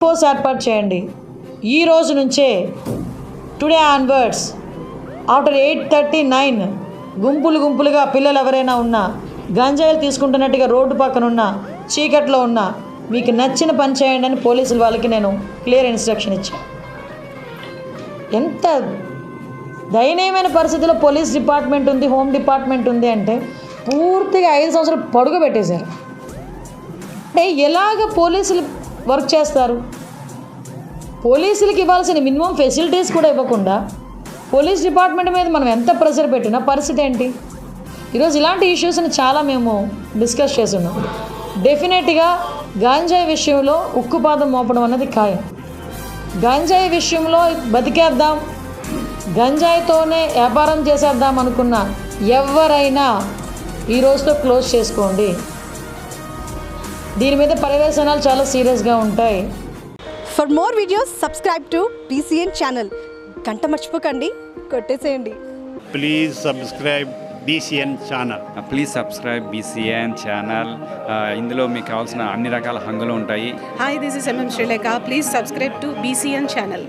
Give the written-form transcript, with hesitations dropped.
Force ఏర్పాటు చేయండి. ఈ రోజు నుంచే టుడే ఆన్వర్డ్స్ ఆఫ్టర్ 8:39 గుంపులుగా పిల్లలు ఎవరైనా ఉన్నా, గంజాయిలు తీసుకుంటున్నట్టుగా రోడ్డు పక్కన ఉన్నా, చీకట్లో ఉన్నా మీకు నచ్చిన పని చేయండి అని పోలీసులు వాళ్ళకి నేను క్లియర్ ఇన్స్ట్రక్షన్ ఇచ్చాను. ఎంత దయనీయమైన పరిస్థితిలో పోలీస్ డిపార్ట్మెంట్ ఉంది, హోమ్ డిపార్ట్మెంట్ ఉంది అంటే పూర్తిగా 5 సంవత్సరాలు పొడుగు పెట్టేశారు. అంటే ఎలాగ పోలీసులు వర్క్ చేస్తారు? పోలీసులకి ఇవ్వాల్సిన మినిమం ఫెసిలిటీస్ కూడా ఇవ్వకుండా పోలీస్ డిపార్ట్మెంట్ మీద మనం ఎంత ప్రెషర్ పెట్టినా పరిస్థితి ఏంటి? ఈరోజు ఇలాంటి ఇష్యూస్ని చాలా మేము డిస్కస్ చేస్తున్నాం. డెఫినెట్గా గాంజాయి విషయంలో ఉక్కుపాదం మోపడం అన్నది ఖాయం. గంజాయి విషయంలో బతికేద్దాం, గంజాయితోనే వ్యాపారం చేసేద్దాం అనుకున్న ఎవరైనా ఈ రోజుతో క్లోజ్ చేసుకోండి. దీని మీద పర్యవేక్షణాలు చాలా సీరియస్గా ఉంటాయి. For more videos subscribe to BCN channel. గంట మర్చిపోకండి, కొట్టేసేయండి. Please subscribe BCN channel. Please subscribe BCN channel. ఇందులో మీకు కావాల్సిన అన్ని రకాల హంగులు ఉంటాయి. Hi, this is MM Sri Lanka. Please subscribe to BCN channel.